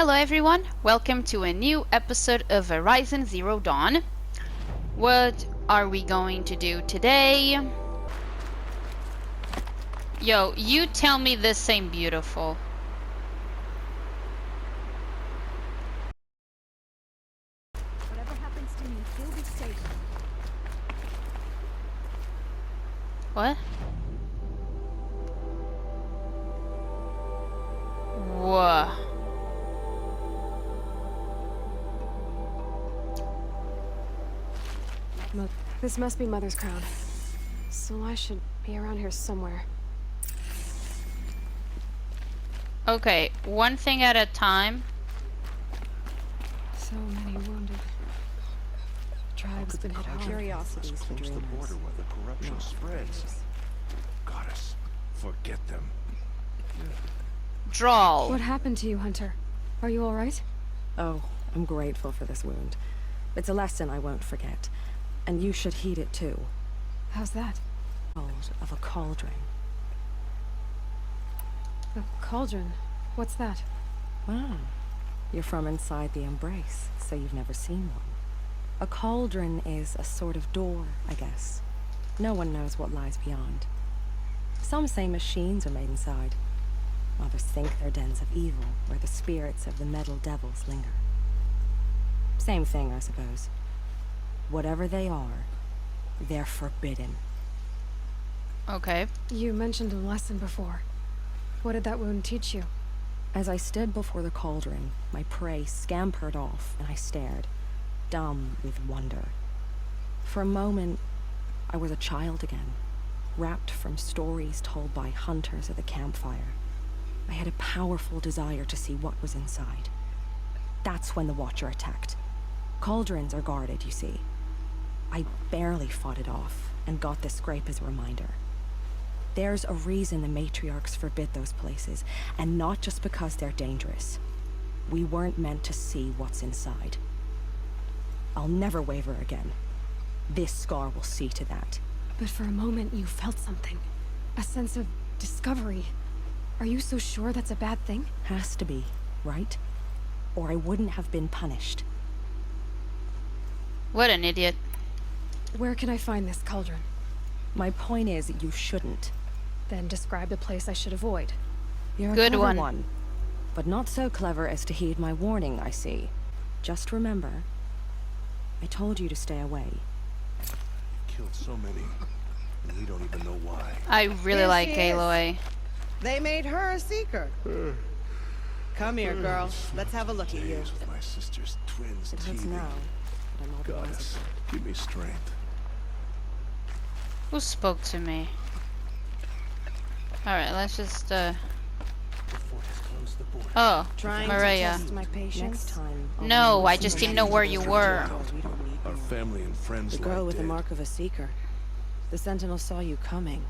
Hello everyone, welcome to a new episode of Horizon Zero Dawn. What are we going to do today? Yo, you tell me this ain't beautiful. Whatever happens to me, you'll be safe. What? Whoa. Look, this must be Mother's crown. So I should be around here somewhere. Okay, one thing at a time. So many wounded. Tribe's been hit hard. Curiosities for dreamers. The border where the corruption spreads. Goddess, forget them. Drawl. What happened to you, Hunter? Are you all right? Oh, I'm grateful for this wound. It's a lesson I won't forget. And you should heed it too. How's that? Hold of a cauldron. A cauldron. What's that? Wow. You're from inside the Embrace, so you've never seen one. A cauldron is a sort of door, I guess. No one knows what lies beyond. Some say machines are made inside. Others think they're dens of evil, where the spirits of the metal devils linger. Same thing, I suppose. Whatever they are, they're forbidden. Okay. You mentioned a lesson before. What did that wound teach you? As I stood before the cauldron, my prey scampered off, and I stared, dumb with wonder. For a moment, I was a child again, wrapped from stories told by hunters at the campfire. I had a powerful desire to see what was inside. That's when the Watcher attacked. Cauldrons are guarded, you see. I barely fought it off, and got this scrape as a reminder. There's a reason the matriarchs forbid those places, and not just because they're dangerous. We weren't meant to see what's inside. I'll never waver again. This scar will see to that. But for a moment you felt something. A sense of discovery. Are you so sure that's a bad thing? Has to be, right? Or I wouldn't have been punished. What an idiot. Where can I find this cauldron? My point is, you shouldn't. Then describe the place I should avoid. You're a Good clever one. But not so clever as to heed my warning, I see. Just remember, I told you to stay away. Killed so many, and we don't even know why. I really Here like she is. Aloy. They made her a seeker. Come here, girl. Let's have a look at you. Days with my sister's twins It hurts teething. now, but I'm all the wiser Goddess, for it. give me strength. Who spoke to me? Alright, let's just The fort has closed the border. Oh, Trying Maria. to test my Next patience. time, I'll No, remember I just didn't know where you were. We don't need Our you. family and friends The girl lie with the dead. mark of a seeker. The Sentinel saw you coming.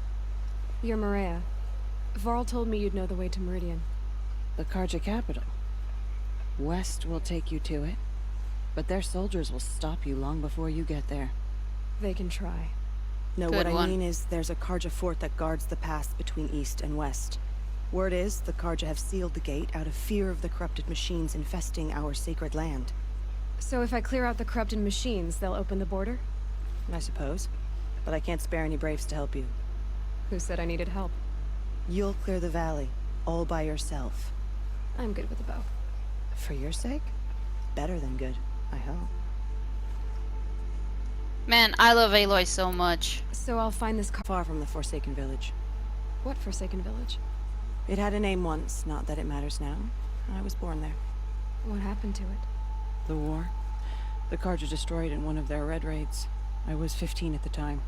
You're Maria. Varl told me you'd know the way to Meridian. The Karja capital. West will take you to it, but their soldiers will stop you long before you get there. They can try. No, Good what I one. mean is there's a Karja fort that guards the pass between east and west. Word is the Karja have sealed the gate out of fear of the corrupted machines infesting our sacred land. So if I clear out the corrupted machines, they'll open the border? I suppose. But I can't spare any braves to help you. Who said I needed help? You'll clear the valley, all by yourself. I'm good with a bow. For your sake? Better than good, I hope. Man, I love Aloy so much. So I'll find this Far from the Forsaken Village. What Forsaken Village? It had a name once, not that it matters now. I was born there. What happened to it? The war. The Karja destroyed in one of their red raids. I was 15 at the time.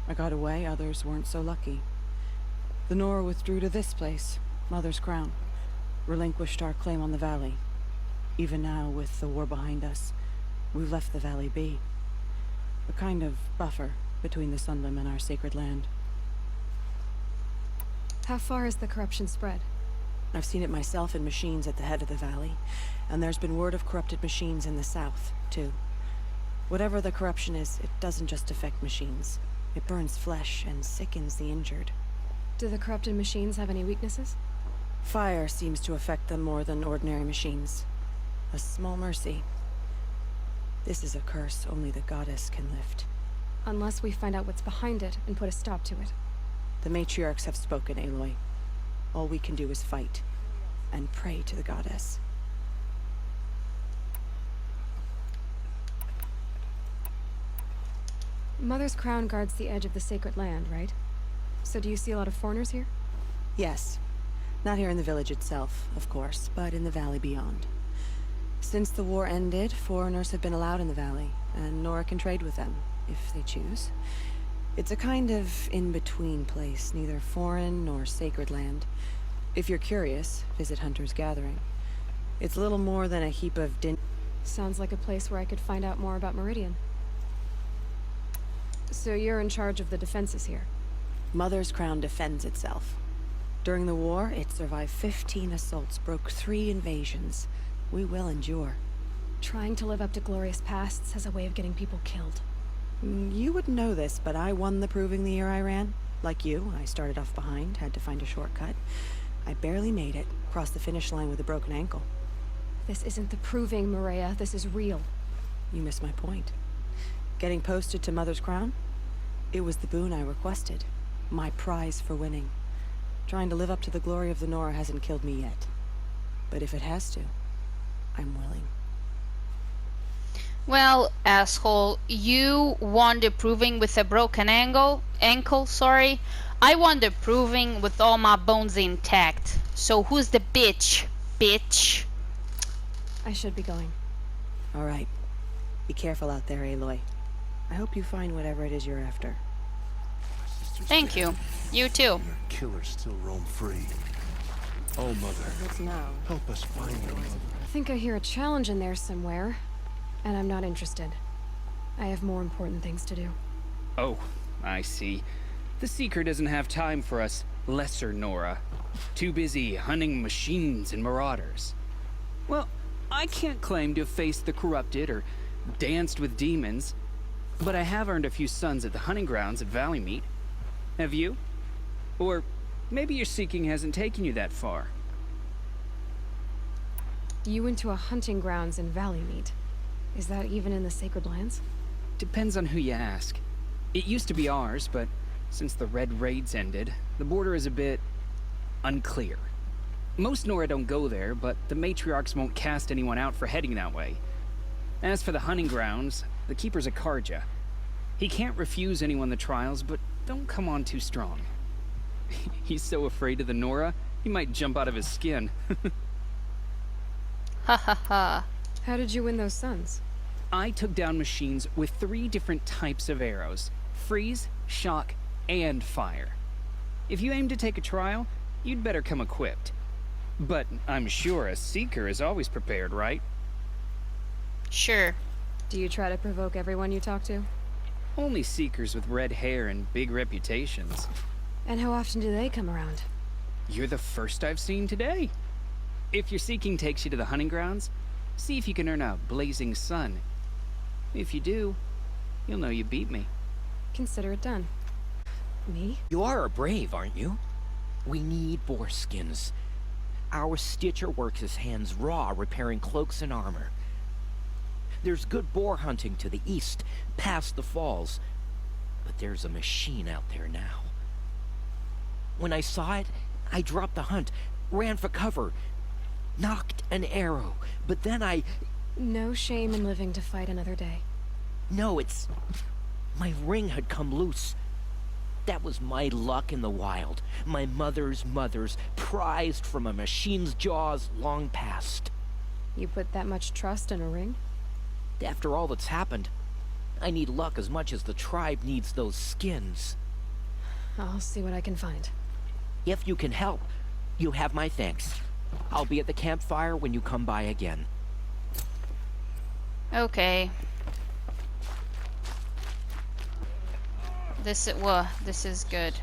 I got away, others weren't so lucky. The Nora withdrew to this place, Mother's Crown. Relinquished our claim on the valley. Even now, with the war behind us, we've left the valley be. A kind of buffer between the Sunlim and our sacred land. How far has the corruption spread? I've seen it myself in machines at the head of the valley, and there's been word of corrupted machines in the south, too. Whatever the corruption is, it doesn't just affect machines. It burns flesh and sickens the injured. Do the corrupted machines have any weaknesses? Fire seems to affect them more than ordinary machines. A small mercy. This is a curse only the goddess can lift. Unless we find out what's behind it and put a stop to it. The matriarchs have spoken, Aloy. All we can do is fight. And pray to the goddess. Mother's crown guards the edge of the sacred land, right? So do you see a lot of foreigners here? Yes. Not here in the village itself, of course, but in the valley beyond. Since the war ended, foreigners have been allowed in the valley, and Nora can trade with them, if they choose. It's a kind of in-between place, neither foreign nor sacred land. If you're curious, visit Hunter's Gathering. It's little more than a heap of Sounds like a place where I could find out more about Meridian. So you're in charge of the defenses here? Mother's crown defends itself. During the war, it survived 15 assaults, broke 3 invasions. We will endure. Trying to live up to glorious pasts has a way of getting people killed. You wouldn't know this, but I won the proving the year I ran. Like you, I started off behind, had to find a shortcut. I barely made it, crossed the finish line with a broken ankle. This isn't the proving, Maria. This is real. You missed my point. Getting posted to Mother's crown? It was the boon I requested. My prize for winning. Trying to live up to the glory of the Nora hasn't killed me yet. But if it has to, I'm willing. Well, asshole, you won the proving with a broken ankle, sorry. I won the proving with all my bones intact. So who's the bitch? Bitch. I should be going. All right. Be careful out there, Aloy. I hope you find whatever it is you're after. Thank you. You too. Your killers still roam free. Oh, Mother, What's now? help us find your mother. I think I hear a challenge in there somewhere, and I'm not interested. I have more important things to do. Oh, I see. The Seeker doesn't have time for us lesser Nora. Too busy hunting machines and marauders. Well, I can't claim to have faced the corrupted or danced with demons, but I have earned a few sons at the hunting grounds at Valley Meet. Have you? Or maybe your seeking hasn't taken you that far. You went to a hunting grounds in Valley Meet. Is that even in the Sacred Lands? Depends on who you ask. It used to be ours, but since the Red Raids ended, the border is a bit unclear. Most Nora don't go there, but the matriarchs won't cast anyone out for heading that way. As for the hunting grounds, the keeper's a Karja. He can't refuse anyone the trials, but don't come on too strong. He's so afraid of the Nora, he might jump out of his skin. Ha ha ha. How did you win those sons? I took down machines with 3 different types of arrows. Freeze, shock, and fire. If you aim to take a trial, you'd better come equipped. But I'm sure a Seeker is always prepared, right? Sure. Do you try to provoke everyone you talk to? Only Seekers with red hair and big reputations. And how often do they come around? You're the first I've seen today. If your seeking takes you to the hunting grounds, see if you can earn a blazing sun. If you do, you'll know you beat me. Consider it done. Me? You are a brave, aren't you? We need boar skins. Our stitcher works his hands raw repairing cloaks and armor. There's good boar hunting to the east, past the falls. But there's a machine out there now. When I saw it, I dropped the hunt, ran for cover, knocked an arrow, but then No shame in living to fight another day. No, it's... my ring had come loose. That was my luck in the wild. My mother's prized from a machine's jaws long past. You put that much trust in a ring? After all that's happened, I need luck as much as the tribe needs those skins. I'll see what I can find. If you can help, you have my thanks. I'll be at the campfire when you come by again. Okay. This is good.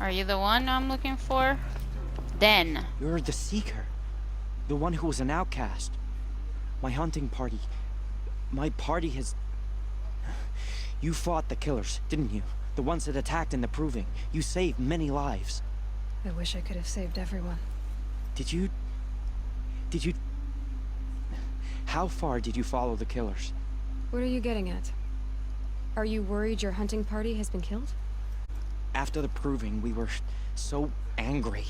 Are you the one I'm looking for? Den. You're the Seeker. The one who was an outcast. My hunting party. My party has... You fought the killers, didn't you? The ones that attacked in the Proving. You saved many lives. I wish I could have saved everyone. Did you... How far did you follow the killers? What are you getting at? Are you worried your hunting party has been killed? After the proving, we were so angry.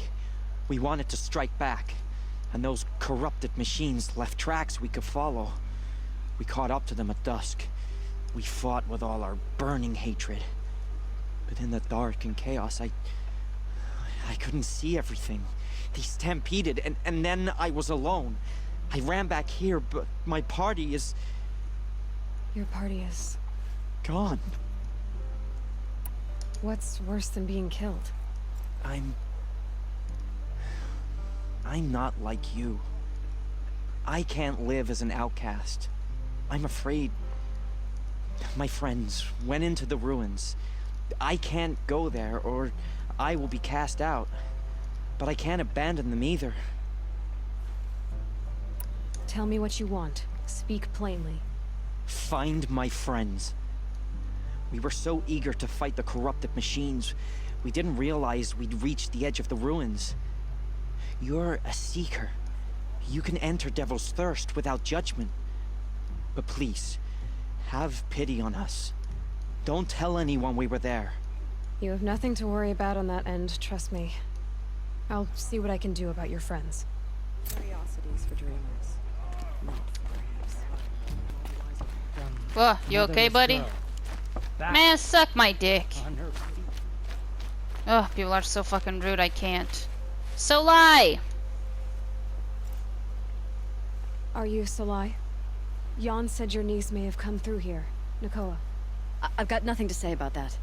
We wanted to strike back. And those corrupted machines left tracks we could follow. We caught up to them at dusk. We fought with all our burning hatred. But in the dark and chaos, I couldn't see everything. They stampeded, and then I was alone. I ran back here, but my party is... Your party is... gone. What's worse than being killed? I'm not like you. I can't live as an outcast. I'm afraid... My friends went into the ruins. I can't go there, or I will be cast out. But I can't abandon them either. Tell me what you want. Speak plainly. Find my friends. We were so eager to fight the corrupted machines, we didn't realize we'd reached the edge of the ruins. You're a seeker. You can enter Devil's Thirst without judgment. But please, have pity on us. Don't tell anyone we were there. You have nothing to worry about on that end, trust me. I'll see what I can do about your friends. Curiosities for dreamers, not for braves. Whoa, you okay, buddy? Man, suck my dick. Oh, people are so fucking rude, I can't. So lie! Are you Salai? Jan said your niece may have come through here. Nakoa. I've got nothing to say about that.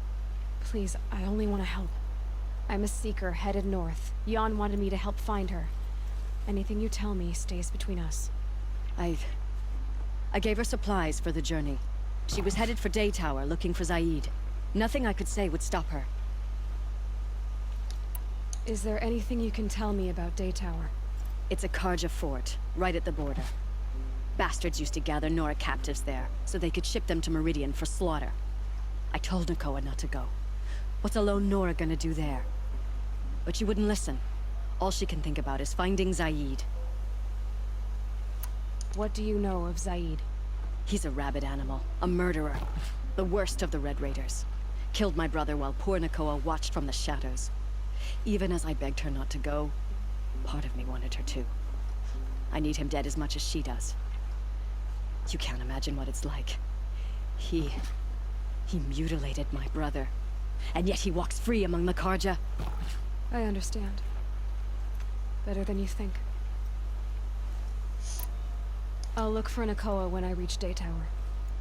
Please, I only want to help. I'm a seeker headed north. Jan wanted me to help find her. Anything you tell me stays between us. I gave her supplies for the journey. She was headed for Day Tower, looking for Zaid. Nothing I could say would stop her. Is there anything you can tell me about Day Tower? It's a Karja fort, right at the border. Bastards used to gather Nora captives there, so they could ship them to Meridian for slaughter. I told Nakoa not to go. What's a lone Nora gonna do there? But she wouldn't listen. All she can think about is finding Zaid. What do you know of Zaid? He's a rabid animal, a murderer. The worst of the Red Raiders. Killed my brother while poor Nakoa watched from the shadows. Even as I begged her not to go, part of me wanted her to. I need him dead as much as she does. You can't imagine what it's like. He mutilated my brother. And yet he walks free among the Karja. I understand. Better than you think. I'll look for Nakoa when I reach Day Tower.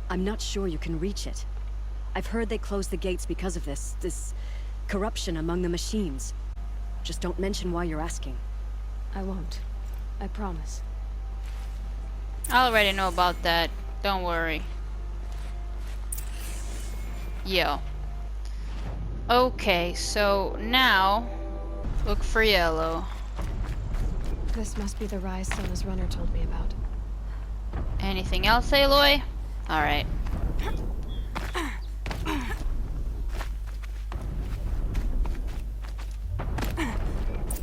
I'm not sure you can reach it. I've heard they closed the gates because of this corruption among the machines. Just don't mention why you're asking. I won't. I promise. I already know about that. Don't worry. Yo. Okay, so now look for yellow. This must be the rise Sona's runner told me about. Anything else, Aloy? Alright.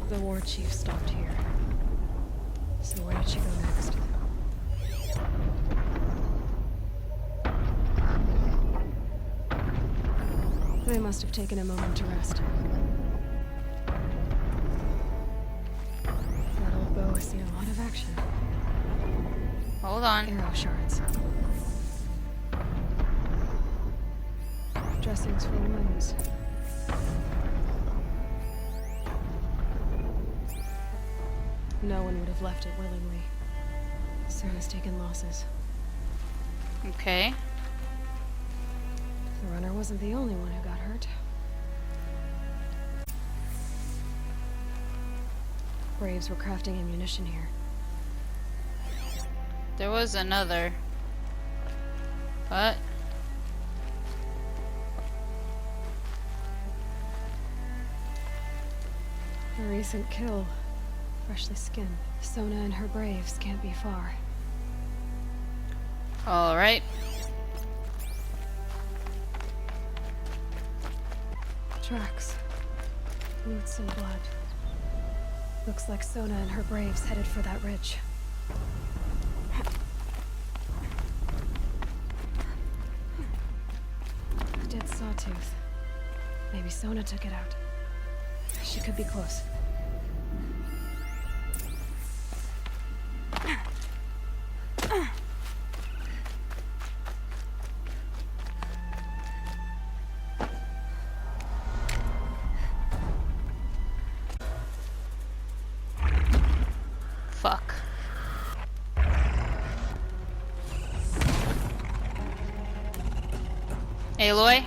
The war chief stopped here. So where did she go next? They must have taken a moment to rest. That old bow has seen a lot of action. Hold on. Arrow shards. Dressings for wounds. No one would have left it willingly. Sona's taken losses. Okay. The runner wasn't the only one who got hurt. Braves were crafting ammunition here. There was another. What? A recent kill. Freshly skinned. Sona and her braves can't be far. Alright. Tracks. Boots and blood. Looks like Sona and her braves headed for that ridge. tooth. Maybe Sona took it out. She could be close. Fuck. Aloy?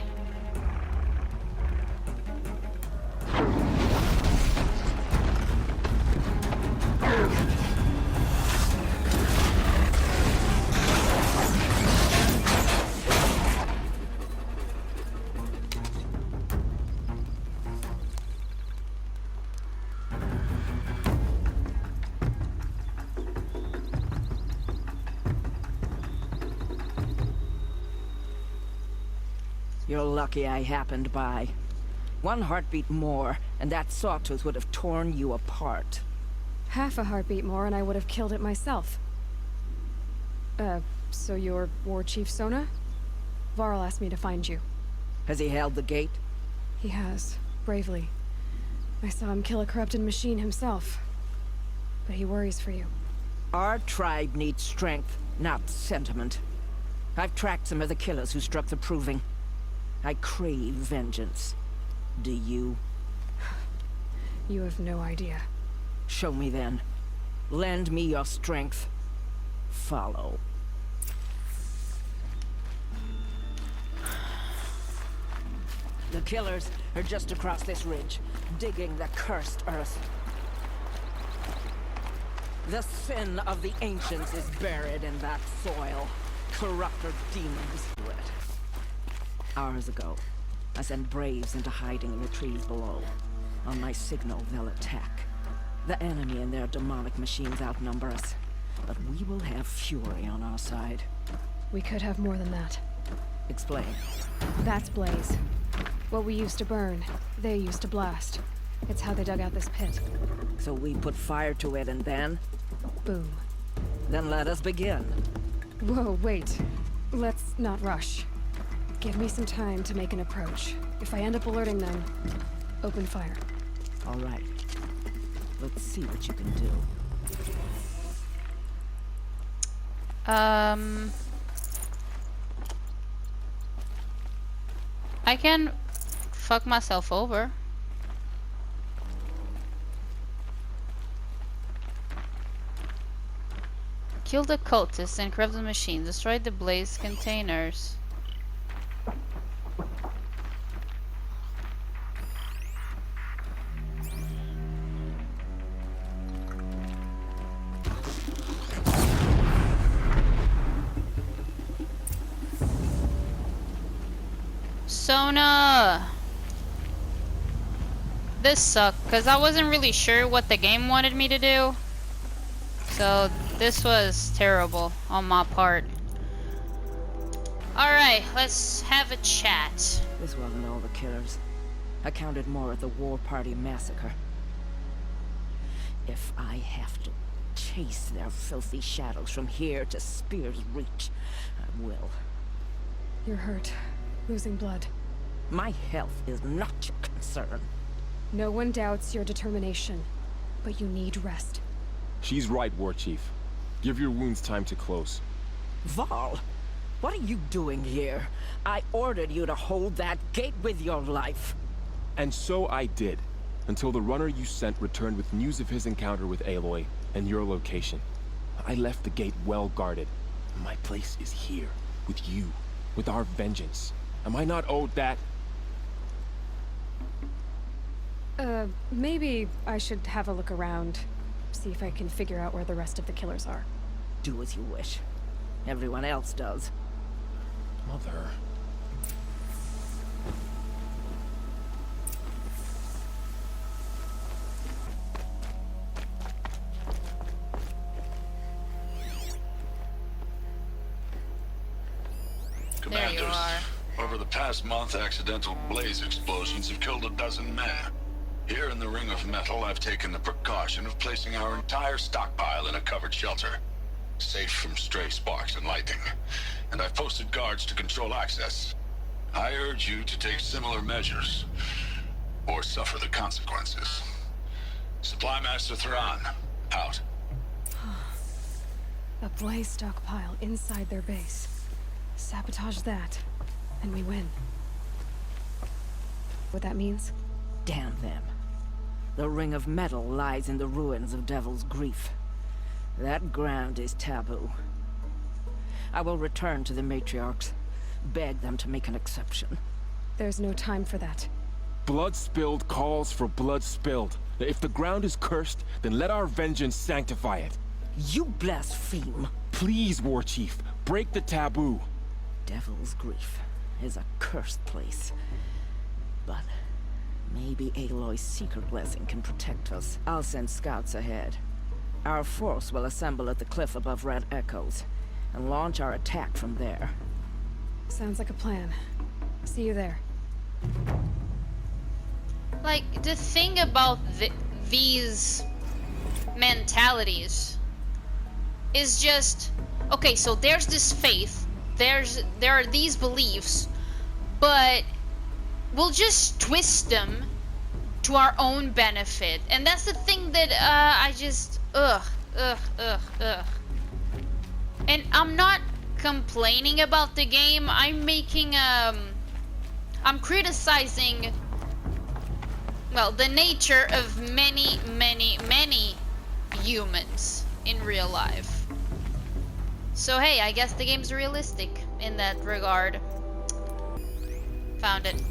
You're lucky I happened by. One heartbeat more, and that sawtooth would have torn you apart. Half a heartbeat more and I would have killed it myself. So you're War Chief Sona? Varl asked me to find you. Has he held the gate? He has, bravely. I saw him kill a corrupted machine himself. But he worries for you. Our tribe needs strength, not sentiment. I've tracked some of the killers who struck the Proving. I crave vengeance. Do you? You have no idea. Show me then. Lend me your strength. Follow. The killers are just across this ridge, digging the cursed earth. The sin of the ancients is buried in that soil. Corrupter demons do it. Hours ago, I sent braves into hiding in the trees below. On my signal, they'll attack. The enemy and their demonic machines outnumber us, but we will have fury on our side. We could have more than that. Explain. That's Blaze. What we used to burn, they used to blast. It's how they dug out this pit. So we put fire to it and then? Boom. Then let us begin. Whoa, wait. Let's not rush. Give me some time to make an approach. If I end up alerting them, open fire. All right. Let's see what you can do. I can fuck myself over. Kill the cultists and corrupt the machine. Destroy the blaze containers. Sona! This sucked, because I wasn't really sure what the game wanted me to do. So, this was terrible on my part. Alright, let's have a chat. This wasn't all the killers. I counted more at the War Party massacre. If I have to chase their filthy shadows from here to Spear's Reach, I will. You're hurt. Losing blood. My health is not your concern. No one doubts your determination, but you need rest. She's right, War Chief. Give your wounds time to close. Varl, what are you doing here? I ordered you to hold that gate with your life. And so I did, until the runner you sent returned with news of his encounter with Aloy and your location. I left the gate well guarded. My place is here, with you, with our vengeance. Am I not owed that? Maybe I should have a look around. See if I can figure out where the rest of the killers are. Do as you wish. Everyone else does. Mother. There you are. Over the past month, accidental blaze explosions have killed 12 men. Here in the Ring of Metal, I've taken the precaution of placing our entire stockpile in a covered shelter, safe from stray sparks and lightning. And I've posted guards to control access. I urge you to take similar measures, or suffer the consequences. Supply Master Thrawn, out. A blaze stockpile inside their base. Sabotage that, and we win. What that means? Damn them. The ring of metal lies in the ruins of Devil's Grief. That ground is taboo. I will return to the matriarchs, beg them to make an exception. There's no time for that. Blood spilled calls for blood spilled. If the ground is cursed, then let our vengeance sanctify it. You blaspheme! Please, War Chief, break the taboo. Devil's Grief is a cursed place. But maybe Aloy's secret blessing can protect us. I'll send scouts ahead. Our force will assemble at the cliff above Red Echoes, and launch our attack from there. Sounds like a plan. See you there. Like, the thing about these mentalities is just, okay, so there's this faith, there are these beliefs, but we'll just twist them to our own benefit. And that's the thing that I just, And I'm not complaining about the game. I'm making I'm criticizing, well, the nature of many humans in real life. So hey, I guess the game's realistic in that regard. Found it.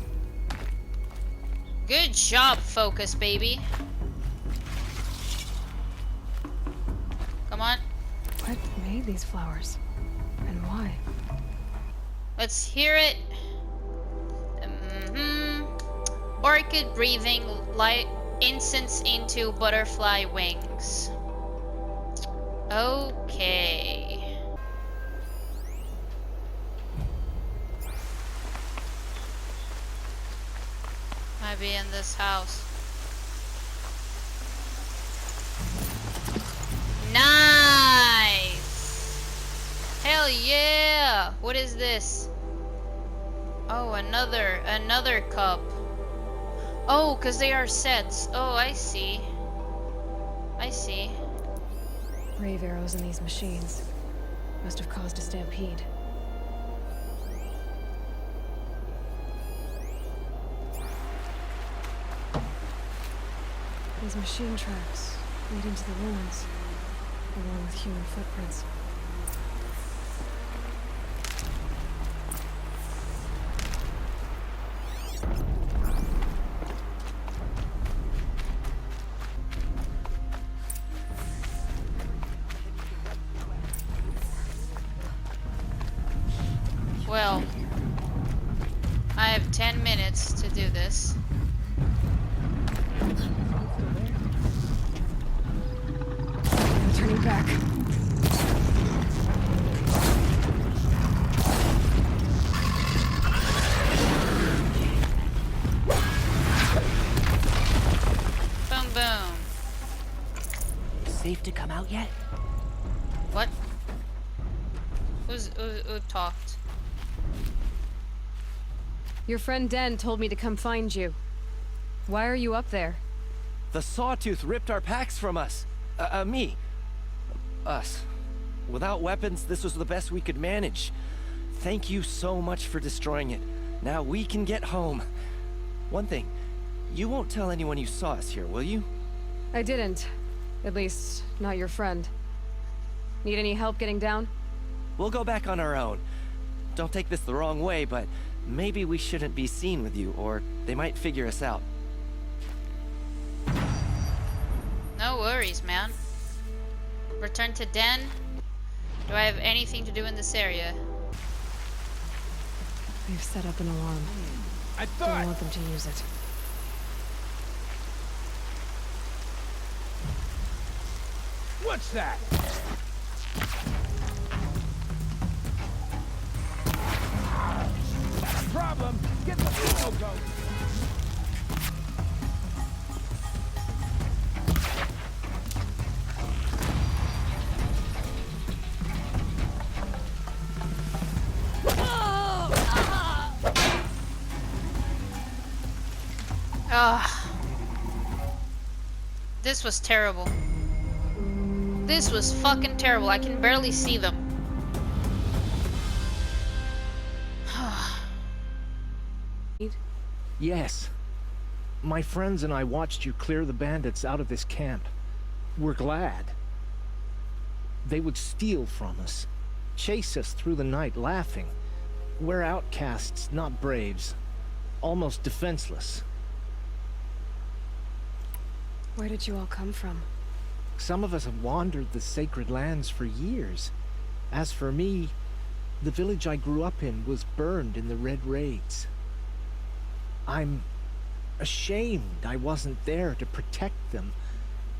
Good job, Focus, baby. Come on. What made these flowers? And why? Let's hear it. Orchid breathing light incense into butterfly wings. Okay. Might be in this house. Nice! Hell yeah! What is this? Oh, another cup. Oh, because they are sets. Oh, I see. I see. Brave arrows in these machines. Must have caused a stampede. These machine tracks lead into the ruins, along with human footprints. Well, I have 10 minutes to do this. I'm turning back. Boom, boom. Safe to come out yet? What? Who talked? Your friend Den told me to come find you. Why are you up there? The Sawtooth ripped our packs from us. Me. Us. Without weapons, this was the best we could manage. Thank you so much for destroying it. Now we can get home. One thing, you won't tell anyone you saw us here, will you? I didn't. At least, not your friend. Need any help getting down? We'll go back on our own. Don't take this the wrong way, but maybe we shouldn't be seen with you, or they might figure us out. No worries, man. Return to Den. Do I have anything to do in this area? We've set up an alarm. I Don't want them to use it. What's that? Problem. Get the fuel going. Ah, this was terrible. This was fucking terrible. I can barely see them. Yes. My friends and I watched you clear the bandits out of this camp. We're glad. They would steal from us, chase us through the night laughing. We're outcasts, not braves. Almost defenseless. Where did you all come from? Some of us have wandered the sacred lands for years. As for me, the village I grew up in was burned in the Red Raids. I'm ashamed I wasn't there to protect them,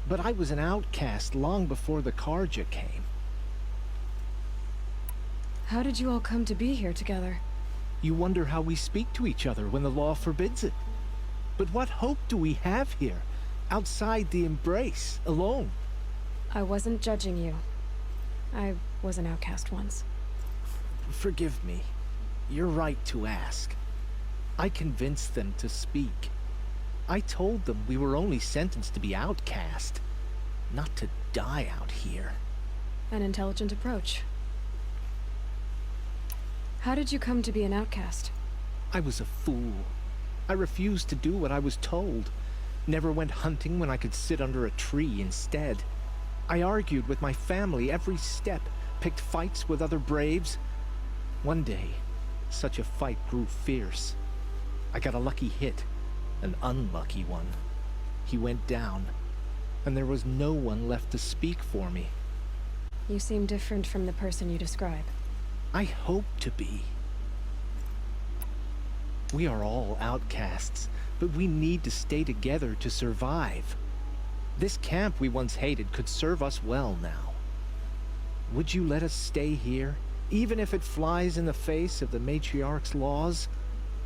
but I was an outcast long before the Karja came. How did you all come to be here together? You wonder how we speak to each other when the law forbids it. But what hope do we have here, outside the embrace, alone? I wasn't judging you. I was an outcast once. Forgive me. You're right to ask. I convinced them to speak. I told them we were only sentenced to be outcast, not to die out here. An intelligent approach. How did you come to be an outcast? I was a fool. I refused to do what I was told. Never went hunting when I could sit under a tree instead. I argued with my family every step, picked fights with other braves. One day, such a fight grew fierce. I got a lucky hit, an unlucky one. He went down, and there was no one left to speak for me. You seem different from the person you describe. I hope to be. We are all outcasts, but we need to stay together to survive. This camp we once hated could serve us well now. Would you let us stay here, even if it flies in the face of the matriarch's laws?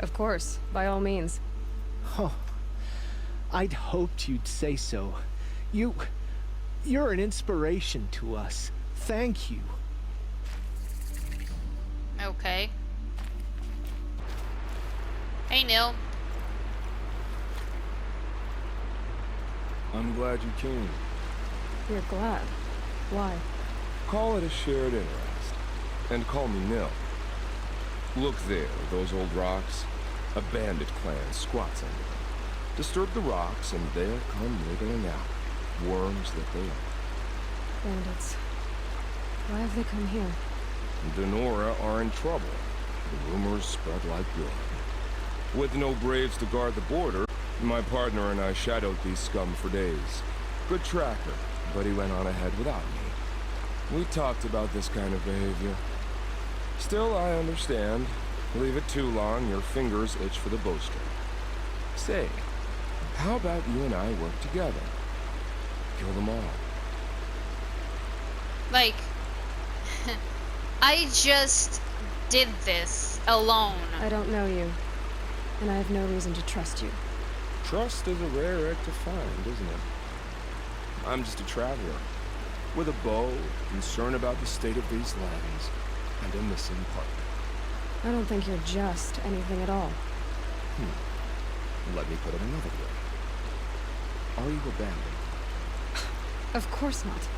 Of course, by all means. Oh, I'd hoped you'd say so. You're an inspiration to us. Thank you. Okay. Hey, Neil. I'm glad you came. You're glad. Why? Call it a shared interest. And call me Nil. Look there, those old rocks. A bandit clan squats under them. Disturb the rocks and they'll come wriggling out. Worms that they are. Bandits. Why have they come here? Denora are in trouble. The rumors spread like blood. With no braves to guard the border, my partner and I shadowed these scum for days. Good tracker, but he went on ahead without me. We talked about this kind of behavior. Still, I understand. Leave it too long, your fingers itch for the bowstring. Say, how about you and I work together? Kill them all. Like, I just did this alone. I don't know you, and I have no reason to trust you. Trust is a rare egg to find, isn't it? I'm just a traveler, with a bow, concerned about the state of these lands, and a missing partner. I don't think you're just anything at all. Let me put it another way. Are you abandoned? Of course not.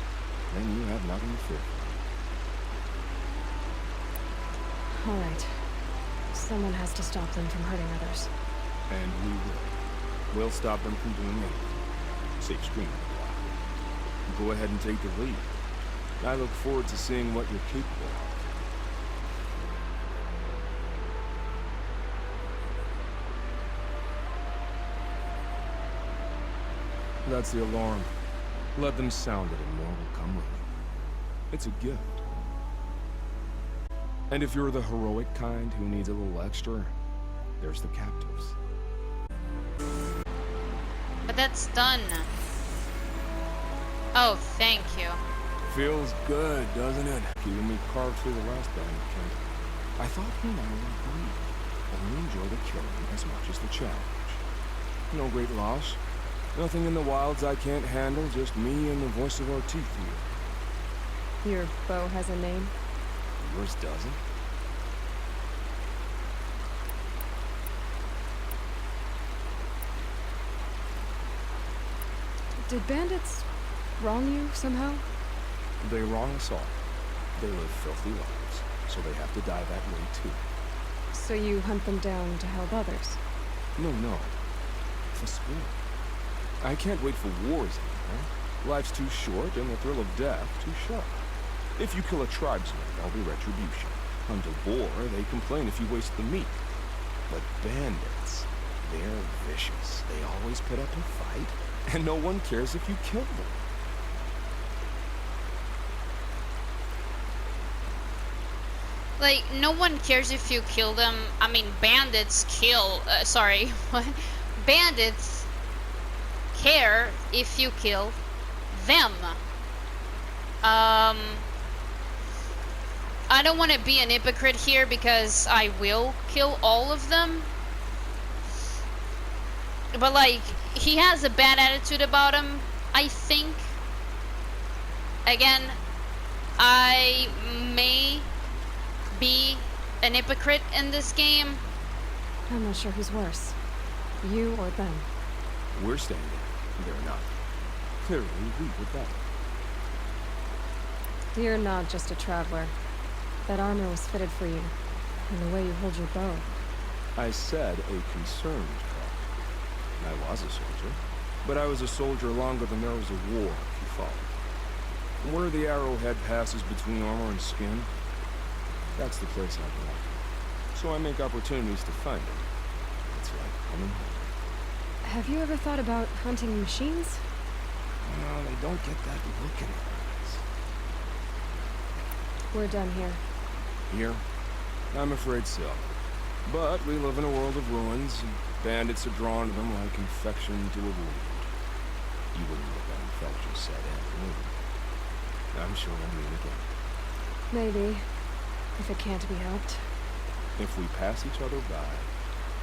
Then you have nothing to fear. All right. Someone has to stop them from hurting others. And we will. We'll stop them from doing anything. Save screaming a while. Go ahead and take the lead. I look forward to seeing what you're capable of. That's the alarm. Let them sound it and more will come running. It's a gift. And if you're the heroic kind who needs a little extra, there's the captives. But that's done. Oh, thank you. Feels good, doesn't it? Keeping me carved through the last bandit camp. I thought you and I would agree. Only enjoy the killing as much as the challenge. No great loss. Nothing in the wilds I can't handle, just me and the voice of our teeth here. Your bow has a name? Yours doesn't? Did bandits wrong you somehow? They wrong us all. They live filthy lives, so they have to die that way too. So you hunt them down to help others? No, no. For sport. I can't wait for wars anymore. Life's too short, and the thrill of death too sharp. If you kill a tribesman, there'll be retribution. Hunt a boar, they complain if you waste the meat. But bandits, they're vicious. They always put up a fight, and no one cares if you kill them. Like, no one cares if you kill them. I mean, bandits kill, sorry, what? Bandits care if you kill them. I don't want to be an hypocrite here because I will kill all of them. But like, he has a bad attitude about him, I think. Again, I may be an hypocrite in this game. I'm not sure who's worse, you or them. We're standing. They're not. Clearly, we were better. You're not just a traveler. That armor was fitted for you, and the way you hold your bow. I said a concerned traveler. I was a soldier, but I was a soldier longer than there was a war, if you follow. And where the arrowhead passes between armor and skin, that's the place I belong. So I make opportunities to find it. It's like coming home. Have you ever thought about hunting machines? No, they don't get that look in their eyes. We're done here. Here? I'm afraid so. But we live in a world of ruins, and bandits are drawn to them like infection to a wound. You wouldn't let that infection set in, would you? I'm sure we'll meet again. Maybe. If it can't be helped. If we pass each other by,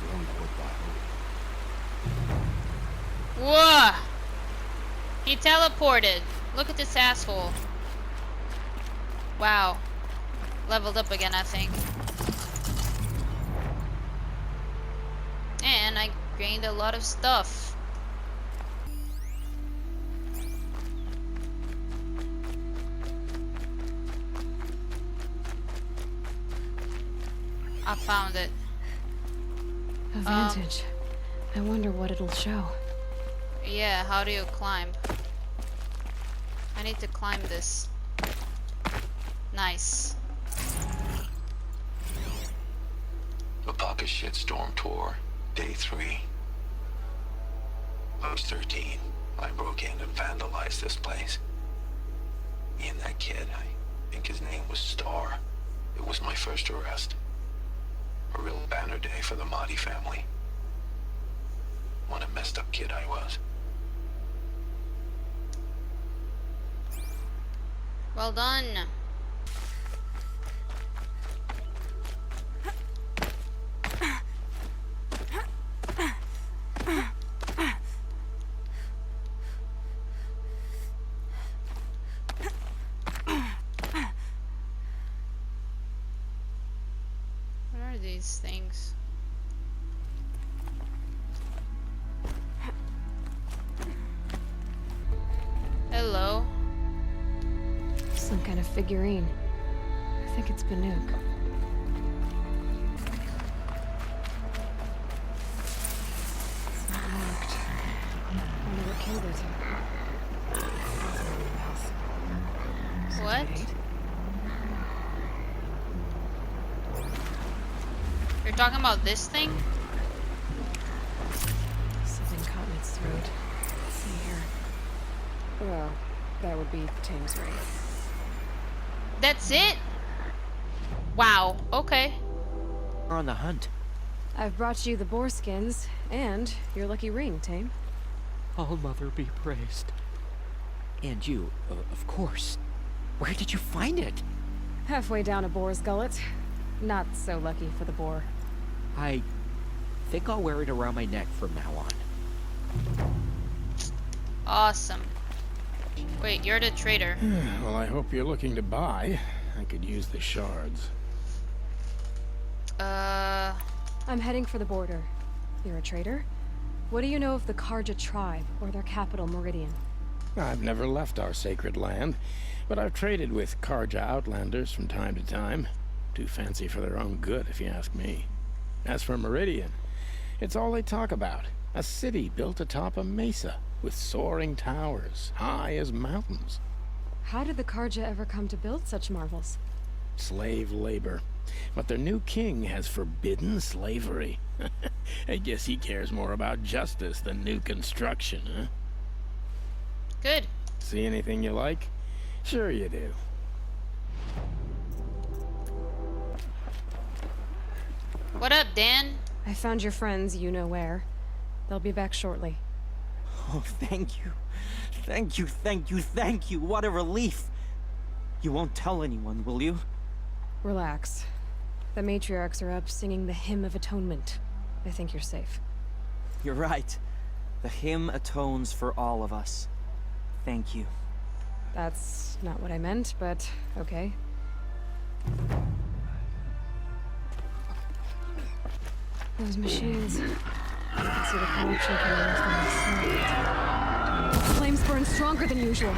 we'll know it by hope. Whoa! He teleported. Look at this asshole. Wow. Leveled up again, I think. And I gained a lot of stuff. I found it. A vantage. I wonder what it'll show. Yeah, how do you climb? I need to climb this. Nice. The Pocket Shitstorm Tour, Day 3. I was 13. I broke in and vandalized this place. Me and that kid, I think his name was Star. It was my first arrest. A real banner day for the Mahdi family. What a messed up kid I was. Well done. What are these things? Hello. Some kind of figurine. I think it's Banuk. It's not marked. I wonder what killed it. What? You're talking about this thing? Something caught in its throat. Let's see here. Well, that would be Tame's ring. That's it? Wow, okay. We're on the hunt. I've brought you the boar skins and your lucky ring, Tame. All Mother be praised. And you, of course. Where did you find it? Halfway down a boar's gullet. Not so lucky for the boar. I think I'll wear it around my neck from now on. Awesome. Wait, you're the trader. Well, I hope you're looking to buy. I could use the shards. I'm heading for the border. You're a trader? What do you know of the Karja tribe, or their capital, Meridian? I've never left our sacred land, but I've traded with Karja outlanders from time to time. Too fancy for their own good, if you ask me. As for Meridian, it's all they talk about. A city built atop a mesa, with soaring towers, high as mountains. How did the Karja ever come to build such marvels? Slave labor. But their new king has forbidden slavery. I guess he cares more about justice than new construction, huh? Good. See anything you like? Sure you do. What up, Dan? I found your friends, you know where. They'll be back shortly. Oh, thank you. Thank you, thank you, thank you. What a relief. You won't tell anyone, will you? Relax. The matriarchs are up singing the Hymn of Atonement. I think you're safe. You're right. The hymn atones for all of us. Thank you. That's not what I meant, but okay. Those machines. I can see the corruption coming from the side. The flames burn stronger than usual.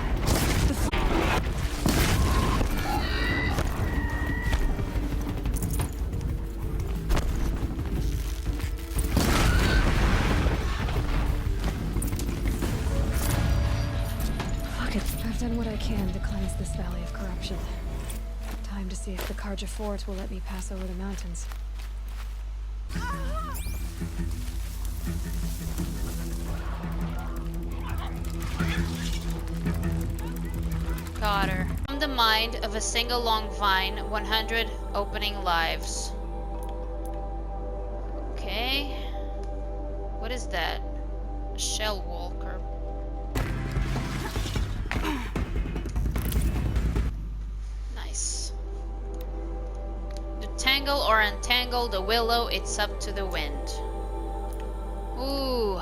Fuck it. I've done what I can to cleanse this valley of corruption. Time to see if the Karja fort will let me pass over the mountains. Got her. From the mind of a single long vine, 100 opening lives. Okay. What is that? A shell walker. Nice. To tangle or untangle the willow, it's up to the wind. Ooh.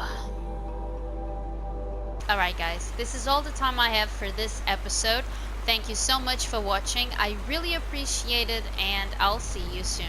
Alright guys, this is all the time I have for this episode. Thank you so much for watching. I really appreciate it, and I'll see you soon.